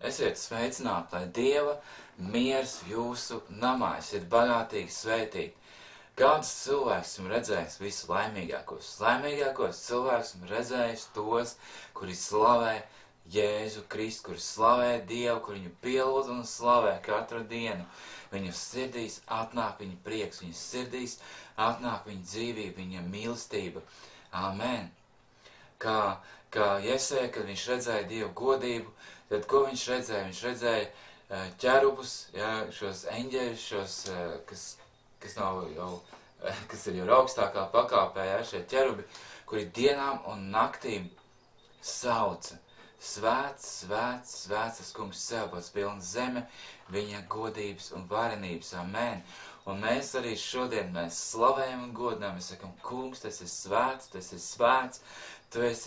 Esiet sveicināti, lai Dieva miers jūsu namā, esiet bagātīgi svētīti. Kāds cilvēks esmu redzējis visu laimīgākos? Laimīgākos cilvēks esmu redzējis tos, kuri slavē Jēzu Kristu, kuri slavē Dievu, kuri viņu pielūdz un slavē katru dienu. Viņu sirdīs atnāk viņa prieks, viņu sirdīs atnāk viņa dzīvība, viņa mīlestība. Amen. Kā Jesē, kad viņš redzēja Dievu godību, tad ko viņš redzēja? Viņš redzēja ķerubus, ja, šos eņģeļus, kas ir jau augstākā pakāpē, ja, šie ķerubi, kuri dienām un naktīm sauca. Svēts, svēts, svēts, tas kungs Sebaots, pilna zeme, viņa godības un varenības. Amen. Un mēs arī šodien slavējam un godinām. Mēs sakam, kungs, tas ir svēts, tu esi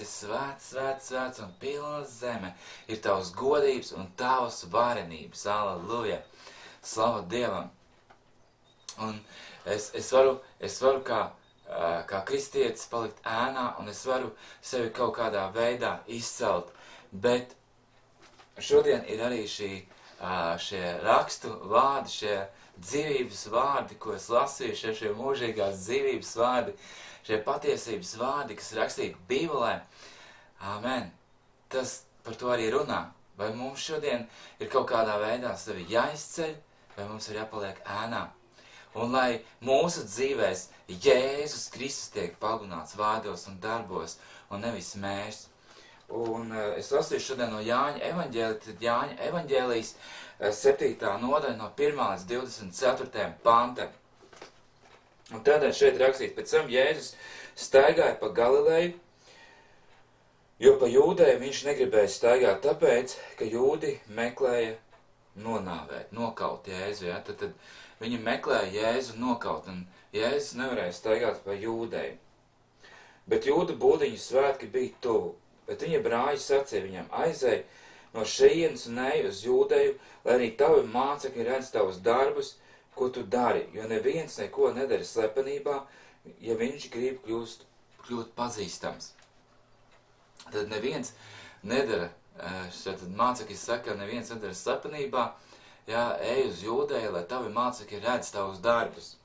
svēts, svēts, svēts un pilna zeme. Ir tavs godības un tavs varenības. Aleluja. Slava Dievam. Un es varu kā kristietis palikt ēnā, un es varu sevi kaut kādā veidā izcelt. Bet šodien ir arī šie rakstu vārdi, šie dzīvības vārdi, ko es lasīju, šie mūžīgās dzīvības vārdi, šie patiesības vārdi, kas ir rakstīti Bībelē. Amen. Tas par to arī runā. Vai mums šodien ir kaut kādā veidā sevi jāizceļ, vai mums ir jāpaliek ēnā. Un lai mūsu dzīvēs Jēzus Kristus tiek pagunāts vārdos un darbos, un nevis mēs. Un es lasīšu šodien no Jāņa evaņģēlija, tad Jāņa evaņģēlijas 7. nodaļa no 1. līdz 24. pantam. Un tādēļ šeit rakstīts, pēc tam Jēzus staigāja pa Galileju, jo pa Jūdeju viņš negribēja staigāt, tāpēc, ka jūdi meklēja nonāvēt, nokaut Jēzu. Ja? Tad viņi meklēja Jēzu nokaut, un Jēzus nevarēja staigāt pa Jūdeju. Bet jūdu būdiņu svētki bija tuvu. Bet viņa brāļi sacīja viņam, aizej no šejienes un ej uz Jūdeju, lai arī tavi mācekļi redz tavus darbus, ko tu dari, jo neviens neko nedara slepenībā, ja viņš grib kļūt pazīstams. Tad neviens nedara, tad mācekļi saka, neviens nedara slepenībā, ja ej uz Jūdeju, lai tavi mācekļi redz tavus darbus.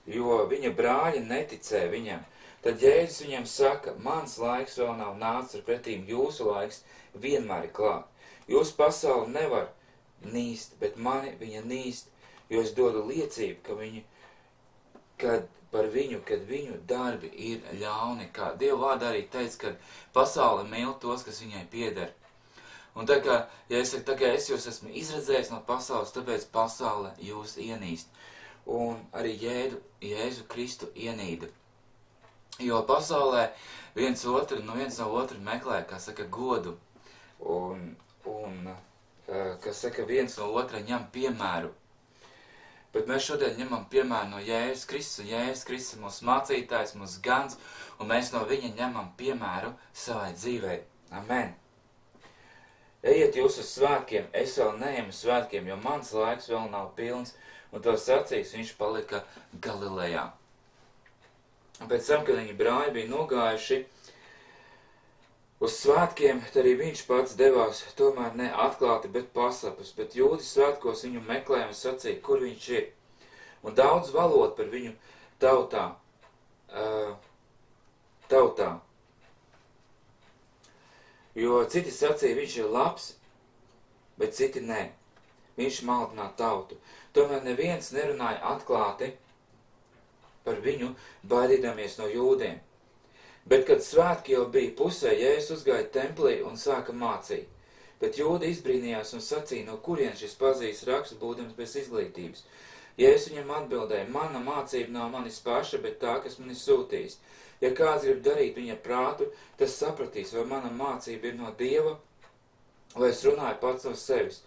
Jo viņa brāļi neticēja viņam. Tad Jēzus viņam saka, mans laiks vēl nav nācis pretīm, jūsu laiks vienmēr ir klāt. Jūs pasauli nevar nīst, bet mani viņa nīst, jo es dodu liecību, kad viņu darbi ir ļauni. Kā Dieva vārdā arī teica, ka pasaule mīl tos, kas viņai pieder. Un tā kā, ja es saku, tā kā es jūs esmu izredzējis no pasaules, tāpēc pasaule jūs ienīst. Un arī Jēzu Kristu ienīda. Jo pasaulē viens no otru meklē, kā saka, godu, un kā saka, viens no otra ņem piemēru. Bet mēs šodien ņemam piemēru no Jēzus Kristus, un Jēzus Kristus ir mūsu mācītājs, mūsu gans, un mēs no viņa ņemam piemēru savai dzīvei. Amen. Ejiet jūs uz svētkiem, es vēl neejam uz svētkiem, jo mans laiks vēl nav pilns, un to sacīs viņš palika Galilejā. Un pēc tam, kad viņi brāļi bija nogājuši uz svētkiem, tad arī viņš pats devās, tomēr ne atklāti, bet paslapus, bet jūdi svētkos viņu meklēja un sacīja, kur viņš ir. Un daudz valot par viņu tautā. Jo citi sacīja, viņš ir labs, bet citi nē. Viņš maldināja tautu. Tomēr neviens nerunāja atklāti par viņu, baidīdamies no jūdiem. Bet, kad svētki jau bija pusē, Jēzus uzgāja templī un sāka mācīt. Bet jūdi izbrīnījās un sacīja, no kurien šis pazīst rakstu, būdams bez izglītības. Jēzus viņam atbildēja, mana mācība nav manis paša, bet tā, kas mani sūtīs. Ja kāds grib darīt viņa prātu, tas sapratīs, vai mana mācība ir no Dieva, vai es runāju pats no sevis.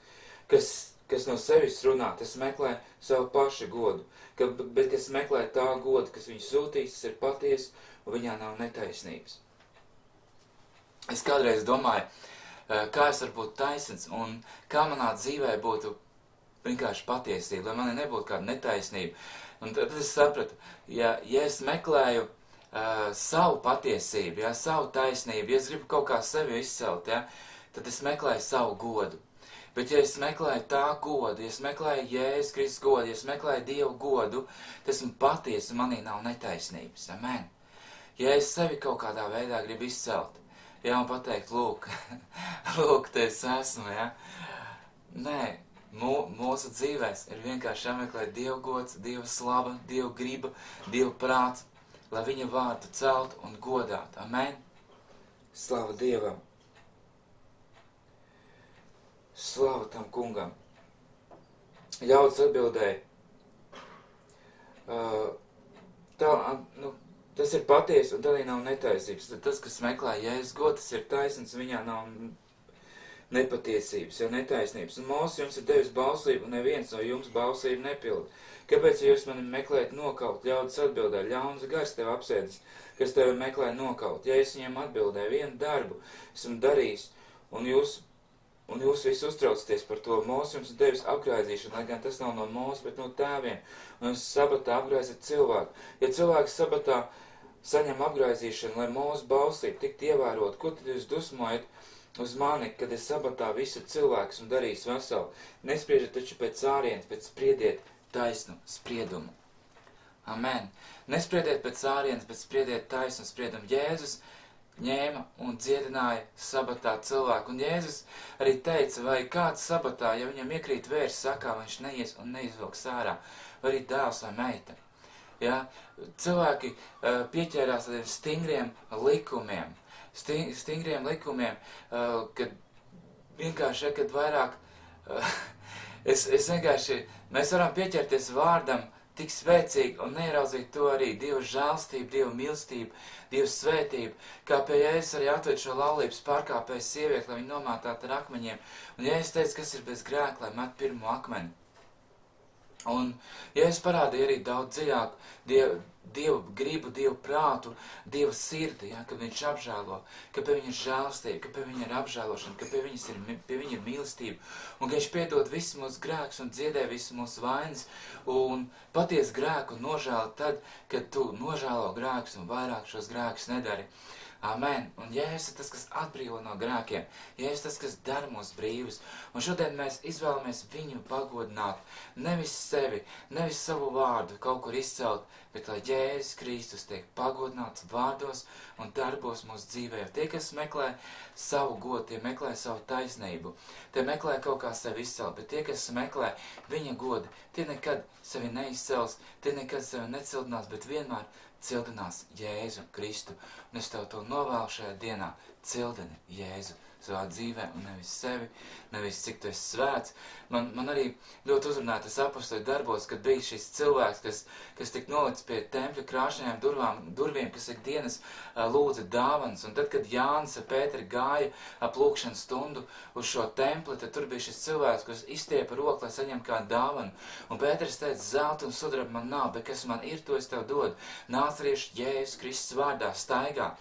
Kas no sevis runā, tas meklē savu pašu godu, bet kas meklē tā godu, kas viņu sūtīs, tas ir patiesa, un viņā nav netaisnības. Es kādreiz domāju, kā es varu būt taisns, un kā manā dzīvē būtu vienkārši patiesība, lai manai nebūtu kāda netaisnība. Un tad es sapratu, ja es meklēju savu patiesību, savu taisnību, ja es gribu kaut kā sevi izcelt, tad es meklēju savu godu. Bet ja es meklēju tā godu, ja es meklēju Jēzus Kristus godu, ja es meklēju Dievu godu, tas esmu patiesi, manī nav netaisnības. Amen. Ja es sevi kaut kādā veidā gribu izcelt, ja un pateikt, lūk, lūk, te es esmu, ja? Nē, mūsu dzīvēs ir vienkārši jāmeklē Dieva gods, Dieva slava, Dieva griba, Dieva prāts, lai viņa vārdu celt un godāt. Amen. Slava Dievam. Slava tam kungam. Ļaudis atbildēja, tas ir patiesi un tādī nav netaisības. Tad tas, kas meklē Jēzus godu, tas ir taisns, viņā nav nepatiesības, ja netaisnības. Un Mūsu jums ir devis bauslību, un neviens no jums bauslību nepilda. Kāpēc jūs mani meklējat nokaut? Ļaudis atbildēja, ļauns gars tev apsēdis, kas tevi meklē nokaut. Ja es viņiem atbildēju, vienu darbu esmu darījis, un jūs visi uztraucaties par to. Mūsu jums ir devis apgraizīšanu, lai gan tas nav no mūsu, bet no tēviem. Un jūs sabatā apgraizat cilvēku. Ja cilvēks sabatā saņem apgraizīšanu, lai mūsu bauslība tiktu ievērot, ko tad jūs dusmojat uz mani, kad es sabatā visu cilvēku esmu darījis veselu? Nespriežat taču pēc ārienes, bet spriediet taisnu spriedumu. Amen. Nespriediet pēc ārienes, bet spriediet taisnu spriedumu. Jēzus ņēma un dziedināja sabatā cilvēku. Un Jēzus arī teica, vai kāds sabatā, ja viņam iekrīt vērs sakā, viņš neies un neizvilks ārā, vai arī dēls vai meita. Ja? Cilvēki pieķērās tādiem stingriem likumiem, kad vienkārši, kad vairāk, mēs varam pieķerties vārdam tik spēcīgi un neieraudzīt to arī Dieva žēlstību, Dieva mīlestību, Dieva svētību, kā pie Jēzus arī atved šo laulības pārkāpēju sievieti, lai viņu nomātātu ar akmeņiem. Un Jēzus teica, kas ir bez grēka, lai met pirmo akmeni. Un Jēzus parādīja arī daudz dziļāk Dievu gribu, Dievu prātu, Dieva sirdi, ja, kad viņš apžēlo, ka pie viņa ir žēlstība, ka pie viņa ir apžēlošana, ka pie viņa ir mīlestība, un ka viņš piedod visu mūsu grēkus un dziedē visu mūsu vainas, un paties grēku nožēla tad, kad tu nožēlo grēkus un vairāk šos grēkus nedari. Amen. Un Jēzus ir tas, kas atbrīvo no grēkiem. Jēzus tas, kas dara mūs brīvus. Un šodien mēs izvēlamies viņu pagodināt. Nevis sevi, nevis savu vārdu kaut kur izcelt, bet lai Jēzus Kristus tiek pagodināts vārdos un darbos mūsu dzīvē. Tie, kas meklē savu godu, tie meklē savu taisnību. Tie meklē kaut kā sevi izcelt, bet tie, kas meklē viņa godu, tie nekad sevi neizcels, tie nekad sevi necildinās, bet vienmēr cildinās Jēzu Kristu. Un es tev to novēlu šajā dienā. Cildini Jēzu savā dzīvē un nevis sevi, nevis cik tu esi svēts. Man arī ļoti uzrunāja tas apostoļu darbos, kad bija šis cilvēks, kas tika nolikts pie tempļa krāšņajām durvīm, kas ikdienas lūdza dāvanas. Un tad, kad Jānis ar Pēteri gāja ap lūkšanu stundu uz šo templi, tad tur bija šis cilvēks, kas izstiepa roku, lai saņemtu kādu dāvanu. Un Pēteris teica, zelta un sudraba man nav, bet kas man ir, to es tev dodu. Nāceriešu Jēzus Kristus vārdā staigā.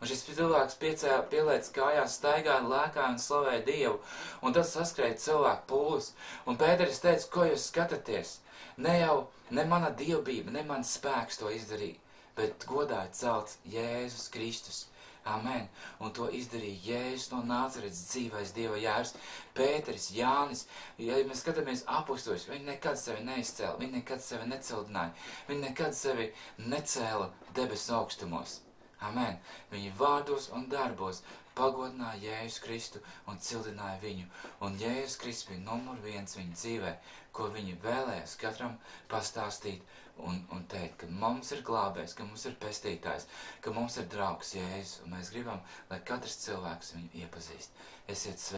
Un šis cilvēks pielēc kājās, staigāja, lēkāja un slavēja Dievu. Un tad saskrēja cilvēku pūlis. Un Pēteris teica, ko jūs skatāties? Ne mana dievbība, ne mans spēks to izdarīja, bet godāja celts Jēzus Kristus. Amen. Un to izdarīja Jēzus no Nāceretes dzīvais Dieva jērs. Pēteris, Jānis, ja mēs skatāmies apustuļus, viņi nekad sevi neizcēla, viņi nekad sevi necildināja, viņi nekad sevi necēla debesu augstumos. Amen. Viņi vārdos un darbos pagodināja Jēzus Kristu un cildināja viņu. Un Jēzus Kristus bija numur 1 viņa dzīvē, ko viņi vēlējās katram pastāstīt un teikt, ka mums ir glābējs, ka mums ir pestītājs, ka mums ir draugs Jēzus. Un mēs gribam, lai katrs cilvēks viņu iepazīst. Esiet sveiki.